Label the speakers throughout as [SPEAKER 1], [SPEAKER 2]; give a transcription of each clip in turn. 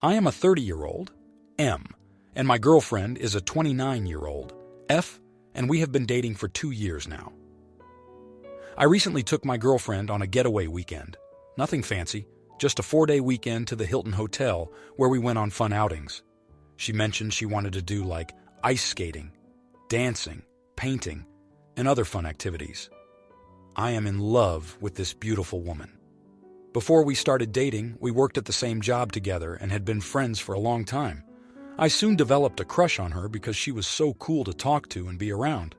[SPEAKER 1] I am a 30-year-old, M, and my girlfriend is a 29-year-old, F, and we have been dating for 2 years now. I recently took my girlfriend on a getaway weekend. Nothing fancy, just a 4-day weekend to the Hilton Hotel where we went on fun outings. She mentioned she wanted to do like ice skating, dancing, painting, and other fun activities. I am in love with this beautiful woman. Before we started dating, we worked at the same job together and had been friends for a long time. I soon developed a crush on her because she was so cool to talk to and be around.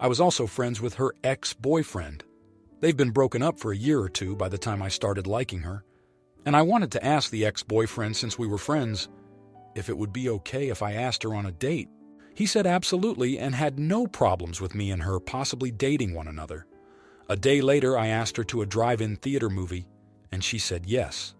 [SPEAKER 1] I was also friends with her ex-boyfriend. They've been broken up for a year or two by the time I started liking her, and I wanted to ask the ex-boyfriend, since we were friends, if it would be okay if I asked her on a date. He said absolutely and had no problems with me and her possibly dating one another. A day later, I asked her to a drive-in theater movie, and she said yes.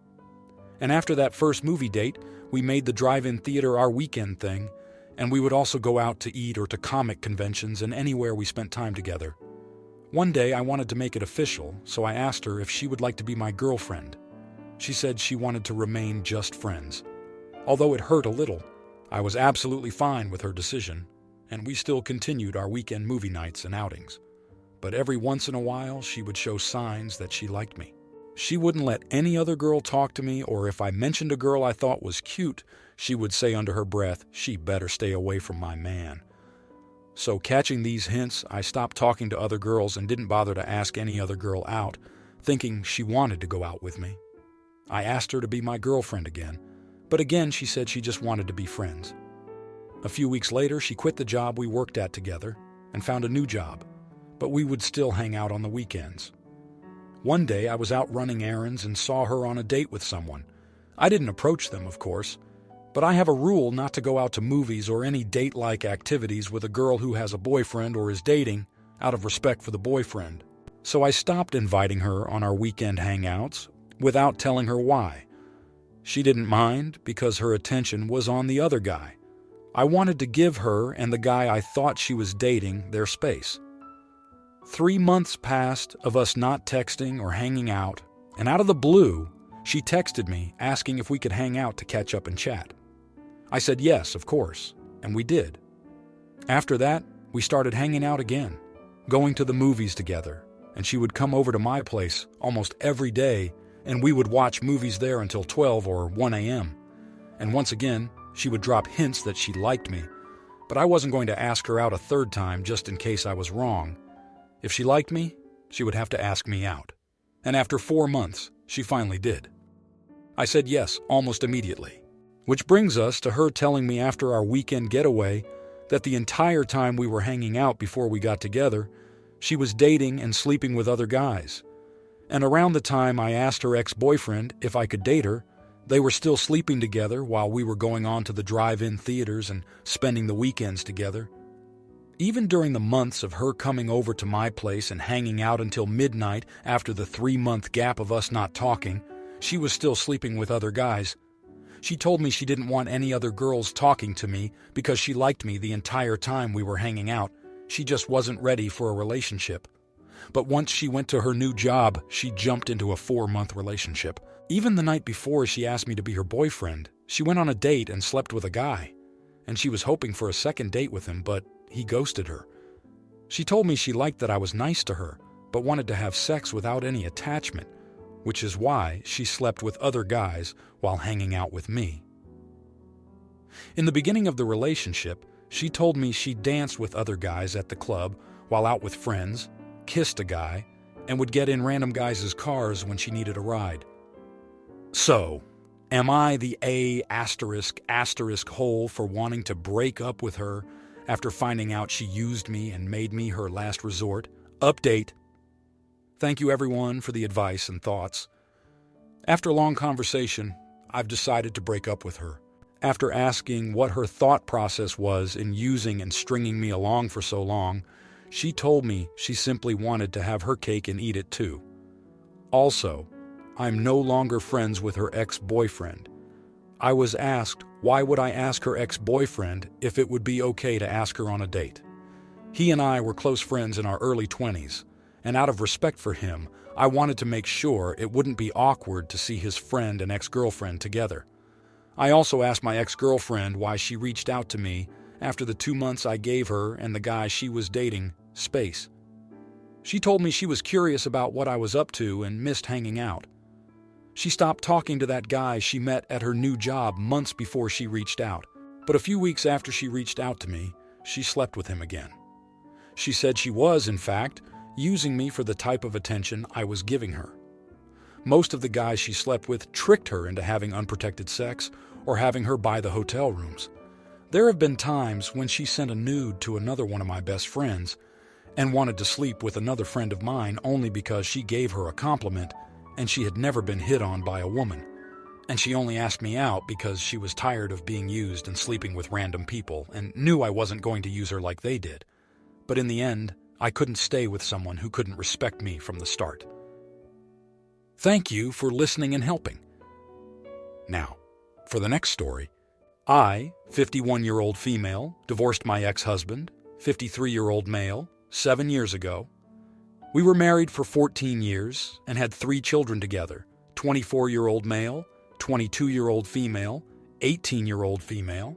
[SPEAKER 1] And after that first movie date, we made the drive-in theater our weekend thing, and we would also go out to eat or to comic conventions and anywhere we spent time together. One day, I wanted to make it official, so I asked her if she would like to be my girlfriend. She said she wanted to remain just friends. Although it hurt a little, I was absolutely fine with her decision, and we still continued our weekend movie nights and outings. But every once in a while, she would show signs that she liked me. She wouldn't let any other girl talk to me, or if I mentioned a girl I thought was cute, she would say under her breath, "She better stay away from my man." So catching these hints, I stopped talking to other girls and didn't bother to ask any other girl out, thinking she wanted to go out with me. I asked her to be my girlfriend again, but again she said she just wanted to be friends. A few weeks later, she quit the job we worked at together and found a new job, but we would still hang out on the weekends. One day, I was out running errands and saw her on a date with someone. I didn't approach them, of course, but I have a rule not to go out to movies or any date-like activities with a girl who has a boyfriend or is dating, out of respect for the boyfriend. So I stopped inviting her on our weekend hangouts without telling her why. She didn't mind because her attention was on the other guy. I wanted to give her and the guy I thought she was dating their space. 3 months passed of us not texting or hanging out, and out of the blue, she texted me asking if we could hang out to catch up and chat. I said yes, of course, and we did. After that, we started hanging out again, going to the movies together, and she would come over to my place almost every day, and we would watch movies there until 12 or 1 a.m. And once again, she would drop hints that she liked me, but I wasn't going to ask her out a third time just in case I was wrong. If she liked me, she would have to ask me out. And after 4 months, she finally did. I said yes almost immediately. Which brings us to her telling me after our weekend getaway that the entire time we were hanging out before we got together, she was dating and sleeping with other guys. And around the time I asked her ex-boyfriend if I could date her, they were still sleeping together while we were going on to the drive-in theaters and spending the weekends together. Even during the months of her coming over to my place and hanging out until midnight after the 3-month gap of us not talking, she was still sleeping with other guys. She told me she didn't want any other girls talking to me because she liked me the entire time we were hanging out. She just wasn't ready for a relationship. But once she went to her new job, she jumped into a 4-month relationship. Even the night before she asked me to be her boyfriend, she went on a date and slept with a guy. And she was hoping for a second date with him, but he ghosted her. She told me she liked that I was nice to her, but wanted to have sex without any attachment, which is why she slept with other guys while hanging out with me. In the beginning of the relationship, she told me she danced with other guys at the club while out with friends, kissed a guy, and would get in random guys' cars when she needed a ride. So, am I the A** hole for wanting to break up with her after finding out she used me and made me her last resort? Update. Thank you everyone for the advice and thoughts. After a long conversation, I've decided to break up with her. After asking what her thought process was in using and stringing me along for so long, she told me she simply wanted to have her cake and eat it too. Also, I'm no longer friends with her ex-boyfriend. I was asked why would I ask her ex-boyfriend if it would be okay to ask her on a date. He and I were close friends in our early 20s, and out of respect for him, I wanted to make sure it wouldn't be awkward to see his friend and ex-girlfriend together. I also asked my ex-girlfriend why she reached out to me after the 2 months I gave her and the guy she was dating space. She told me she was curious about what I was up to and missed hanging out. She stopped talking to that guy she met at her new job months before she reached out, but a few weeks after she reached out to me, she slept with him again. She said she was, in fact, using me for the type of attention I was giving her. Most of the guys she slept with tricked her into having unprotected sex or having her buy the hotel rooms. There have been times when she sent a nude to another one of my best friends and wanted to sleep with another friend of mine only because she gave her a compliment and she had never been hit on by a woman. And she only asked me out because she was tired of being used and sleeping with random people and knew I wasn't going to use her like they did. But in the end, I couldn't stay with someone who couldn't respect me from the start. Thank you for listening and helping. Now, for the next story. I, 51-year-old female, divorced my ex-husband, 53-year-old male, 7 years ago. We were married for 14 years and had 3 children together, 24-year-old male, 22-year-old female, 18-year-old female.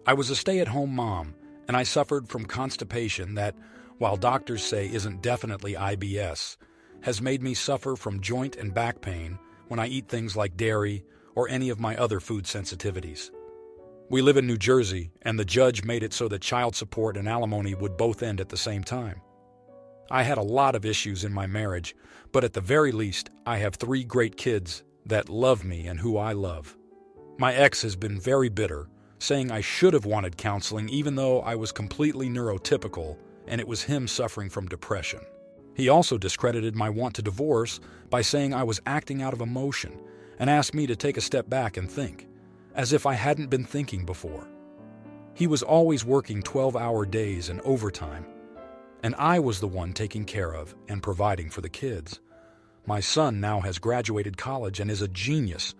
[SPEAKER 1] I was a stay-at-home mom, and I suffered from constipation that, while doctors say isn't definitely IBS, has made me suffer from joint and back pain when I eat things like dairy or any of my other food sensitivities. We live in New Jersey, and the judge made it so that child support and alimony would both end at the same time. I had a lot of issues in my marriage, but at the very least, I have 3 great kids that love me and who I love. My ex has been very bitter, saying I should have wanted counseling even though I was completely neurotypical and it was him suffering from depression. He also discredited my want to divorce by saying I was acting out of emotion and asked me to take a step back and think, as if I hadn't been thinking before. He was always working 12-hour days and overtime, and I was the one taking care of and providing for the kids. My son now has graduated college and is a genius.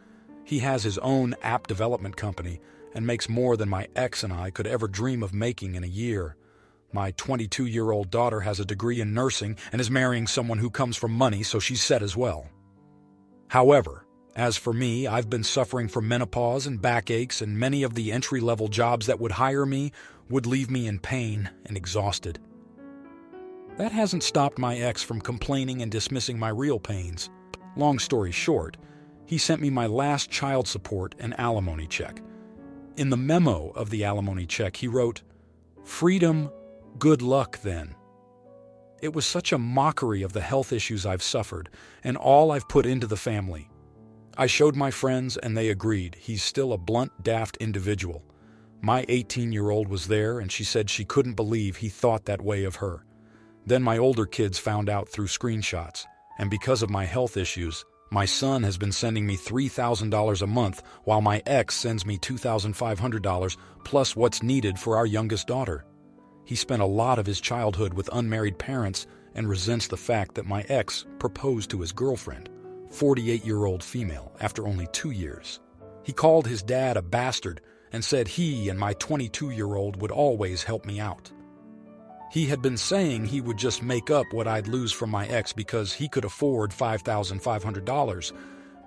[SPEAKER 1] He has his own app development company and makes more than my ex and I could ever dream of making in a year. My 22-year-old daughter has a degree in nursing and is marrying someone who comes from money, so she's set as well. However, as for me, I've been suffering from menopause and backaches, and many of the entry-level jobs that would hire me would leave me in pain and exhausted. That hasn't stopped my ex from complaining and dismissing my real pains. Long story short, he sent me my last child support and alimony check. In the memo of the alimony check, he wrote, "Freedom, good luck then." It was such a mockery of the health issues I've suffered and all I've put into the family. I showed my friends and they agreed. He's still a blunt, daft individual. My 18-year-old was there and she said she couldn't believe he thought that way of her. Then my older kids found out through screenshots, and because of my health issues, my son has been sending me $3,000 a month while my ex sends me $2,500 plus what's needed for our youngest daughter. He spent a lot of his childhood with unmarried parents and resents the fact that my ex proposed to his girlfriend, 48-year-old female, after only 2 years. He called his dad a bastard and said he and my 22-year-old would always help me out. He had been saying he would just make up what I'd lose from my ex because he could afford $5,500,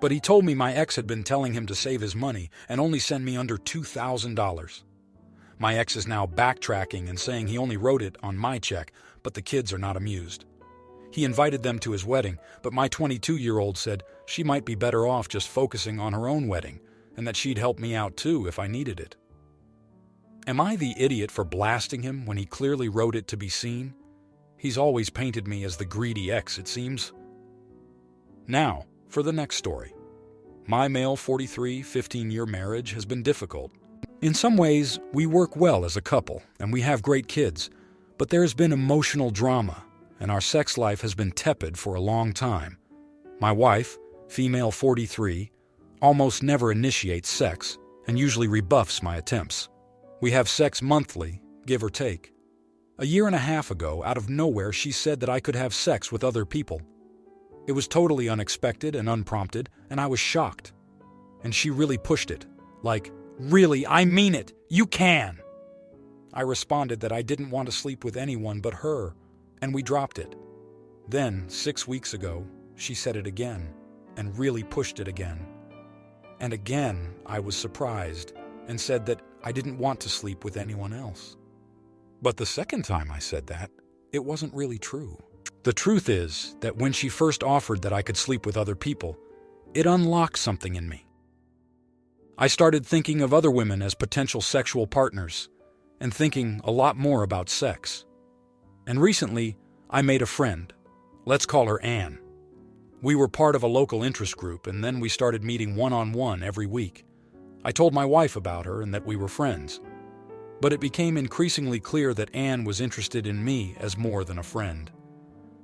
[SPEAKER 1] but he told me my ex had been telling him to save his money and only send me under $2,000. My ex is now backtracking and saying he only wrote it on my check, but the kids are not amused. He invited them to his wedding, but my 22-year-old said she might be better off just focusing on her own wedding, and that she'd help me out too if I needed it. Am I the idiot for blasting him when he clearly wrote it to be seen? He's always painted me as the greedy ex, it seems. Now, for the next story. My male 43, 15-year marriage has been difficult. In some ways, we work well as a couple, and we have great kids, but there's been emotional drama, and our sex life has been tepid for a long time. My wife, female 43, almost never initiates sex and usually rebuffs my attempts. We have sex monthly, give or take. A year and a half ago, out of nowhere, she said that I could have sex with other people. It was totally unexpected and unprompted, and I was shocked. And she really pushed it, like, "Really, I mean it, you can!" I responded that I didn't want to sleep with anyone but her, and we dropped it. Then, 6 weeks ago, she said it again, and really pushed it again. And again, I was surprised and said that I didn't want to sleep with anyone else. But the second time I said that, it wasn't really true. The truth is that when she first offered that I could sleep with other people, it unlocked something in me. I started thinking of other women as potential sexual partners and thinking a lot more about sex. And recently, I made a friend. Let's call her Anne. We were part of a local interest group, and then we started meeting one-on-one every week. I told my wife about her and that we were friends. But it became increasingly clear that Anne was interested in me as more than a friend.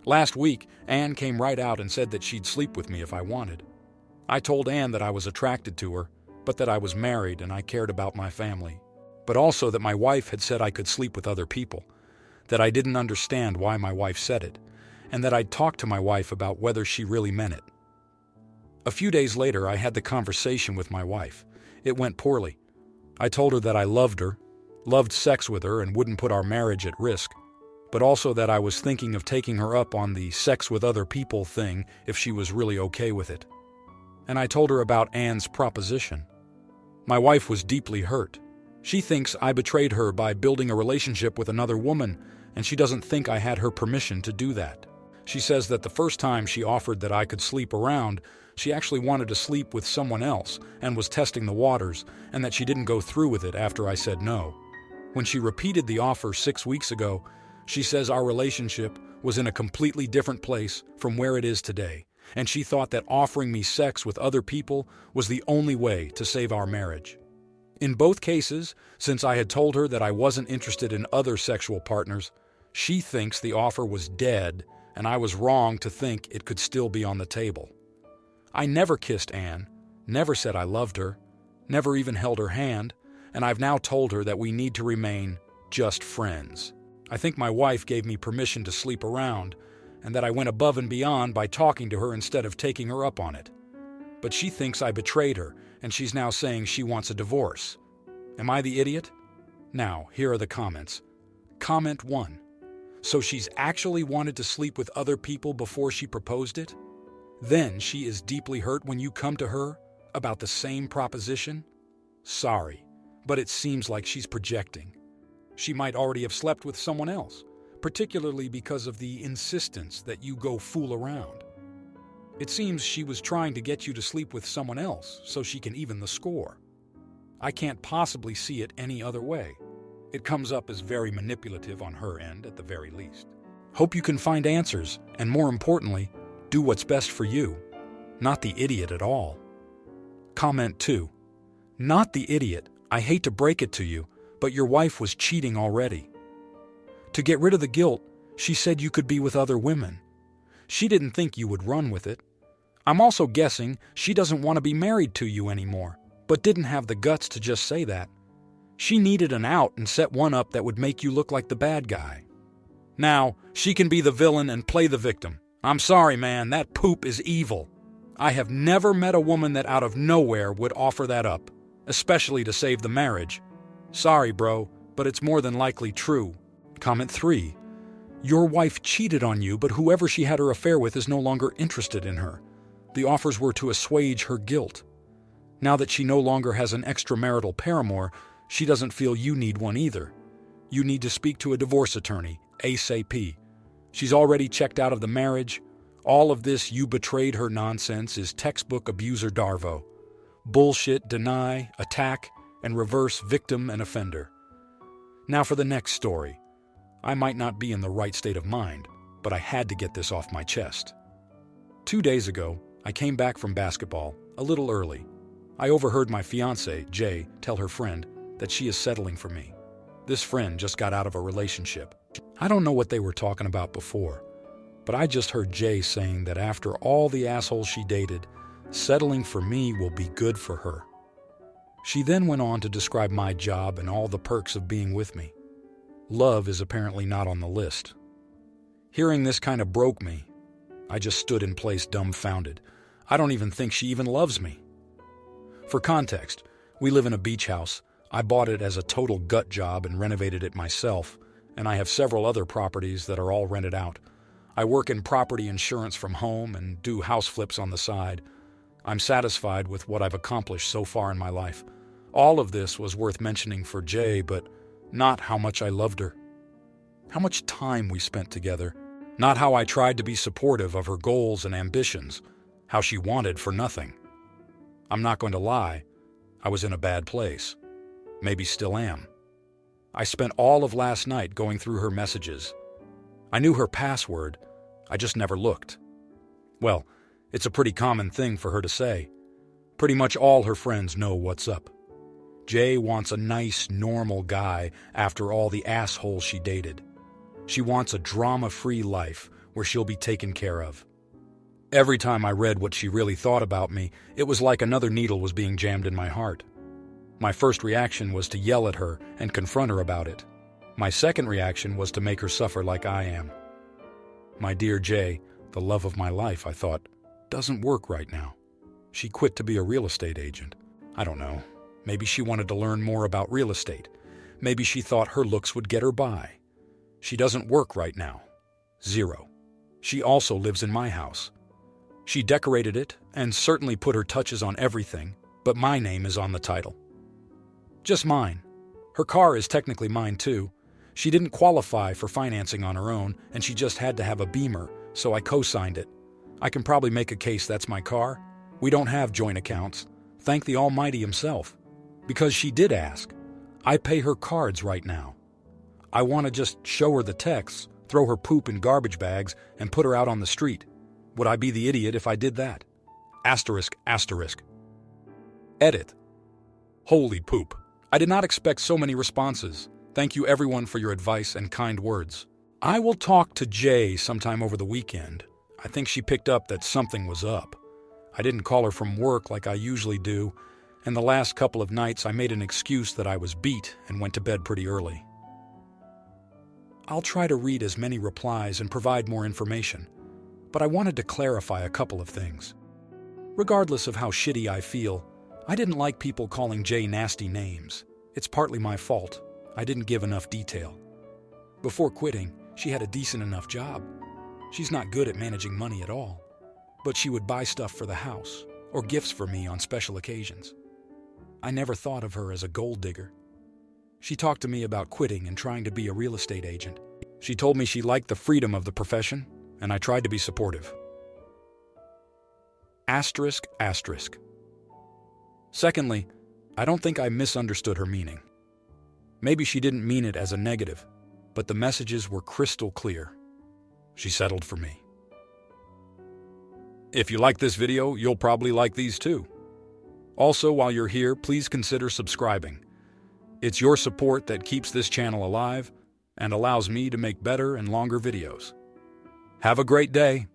[SPEAKER 1] Last week, Anne came right out and said that she'd sleep with me if I wanted. I told Anne that I was attracted to her, but that I was married and I cared about my family. But also that my wife had said I could sleep with other people, that I didn't understand why my wife said it, and that I'd talk to my wife about whether she really meant it. A few days later, I had the conversation with my wife. It went poorly. I told her that I loved her, loved sex with her, and wouldn't put our marriage at risk, but also that I was thinking of taking her up on the sex with other people thing if she was really okay with it. And I told her about Anne's proposition. My wife was deeply hurt. She thinks I betrayed her by building a relationship with another woman, and she doesn't think I had her permission to do that. She says that the first time she offered that I could sleep around, she actually wanted to sleep with someone else and was testing the waters, and that she didn't go through with it after I said no. When she repeated the offer 6 weeks ago, she says our relationship was in a completely different place from where it is today, and she thought that offering me sex with other people was the only way to save our marriage. In both cases, since I had told her that I wasn't interested in other sexual partners, she thinks the offer was dead and I was wrong to think it could still be on the table. I never kissed Anne, never said I loved her, never even held her hand, and I've now told her that we need to remain just friends. I think my wife gave me permission to sleep around, and that I went above and beyond by talking to her instead of taking her up on it. But she thinks I betrayed her, and she's now saying she wants a divorce. Am I the idiot? Now, here are the comments. Comment 1. So she's actually wanted to sleep with other people before she proposed it? Then she is deeply hurt when you come to her about the same proposition? Sorry, but it seems like she's projecting. She might already have slept with someone else, particularly because of the insistence that you go fool around. It seems she was trying to get you to sleep with someone else so she can even the score. I can't possibly see it any other way. It comes up as very manipulative on her end at the very least. Hope you can find answers, and more importantly, do what's best for you, not the idiot at all. Comment 2. Not the idiot. I hate to break it to you, but your wife was cheating already. To get rid of the guilt, she said you could be with other women. She didn't think you would run with it. I'm also guessing she doesn't want to be married to you anymore, but didn't have the guts to just say that. She needed an out and set one up that would make you look like the bad guy. Now, she can be the villain and play the victim. I'm sorry, man, that poop is evil. I have never met a woman that out of nowhere would offer that up, especially to save the marriage. Sorry, bro, but it's more than likely true. Comment 3. Your wife cheated on you, but whoever she had her affair with is no longer interested in her. The offers were to assuage her guilt. Now that she no longer has an extramarital paramour, she doesn't feel you need one either. You need to speak to a divorce attorney, ASAP. She's already checked out of the marriage. All of this you betrayed her nonsense is textbook abuser Darvo. Bullshit, deny, attack, and reverse victim and offender. Now for the next story. I might not be in the right state of mind, but I had to get this off my chest. 2 days ago, I came back from basketball a little early. I overheard my fiancée, Jay, tell her friend that she is settling for me. This friend just got out of a relationship. I don't know what they were talking about before, but I just heard Jay saying that after all the assholes she dated, settling for me will be good for her. She then went on to describe my job and all the perks of being with me. Love is apparently not on the list. Hearing this kind of broke me. I just stood in place dumbfounded. I don't even think she even loves me. For context, we live in a beach house. I bought it as a total gut job and renovated it myself, and I have several other properties that are all rented out. I work in property insurance from home and do house flips on the side. I'm satisfied with what I've accomplished so far in my life. All of this was worth mentioning for Jay, but not how much I loved her. How much time we spent together. Not how I tried to be supportive of her goals and ambitions. How she wanted for nothing. I'm not going to lie, I was in a bad place. Maybe still am. I spent all of last night going through her messages. I knew her password, I just never looked. Well, it's a pretty common thing for her to say. Pretty much all her friends know what's up. Jay wants a nice, normal guy after all the assholes she dated. She wants a drama-free life where she'll be taken care of. Every time I read what she really thought about me, it was like another needle was being jammed in my heart. My first reaction was to yell at her and confront her about it. My second reaction was to make her suffer like I am. My dear Jay, the love of my life, I thought, doesn't work right now. She quit to be a real estate agent. I don't know. Maybe she wanted to learn more about real estate. Maybe she thought her looks would get her by. She doesn't work right now. 0. She also lives in my house. She decorated it and certainly put her touches on everything, but my name is on the title. Just mine. Her car is technically mine too. She didn't qualify for financing on her own, and she just had to have a Beamer, so I co-signed it. I can probably make a case that's my car. We don't have joint accounts. Thank the Almighty himself. Because she did ask. I pay her cards right now. I want to just show her the texts, throw her poop in garbage bags, and put her out on the street. Would I be the idiot if I did that? Asterisk, asterisk. Edit. Holy poop. I did not expect so many responses. Thank you everyone for your advice and kind words. I will talk to Jay sometime over the weekend. I think she picked up that something was up. I didn't call her from work like I usually do, and the last couple of nights I made an excuse that I was beat and went to bed pretty early. I'll try to read as many replies and provide more information, but I wanted to clarify a couple of things. Regardless of how shitty I feel, I didn't like people calling Jay nasty names. It's partly my fault. I didn't give enough detail. Before quitting, she had a decent enough job. She's not good at managing money at all, but she would buy stuff for the house or gifts for me on special occasions. I never thought of her as a gold digger. She talked to me about quitting and trying to be a real estate agent. She told me she liked the freedom of the profession, and I tried to be supportive. Asterisk, asterisk. Secondly, I don't think I misunderstood her meaning. Maybe she didn't mean it as a negative, but the messages were crystal clear. She settled for me. If you like this video, you'll probably like these too. Also, while you're here, please consider subscribing. It's your support that keeps this channel alive and allows me to make better and longer videos. Have a great day.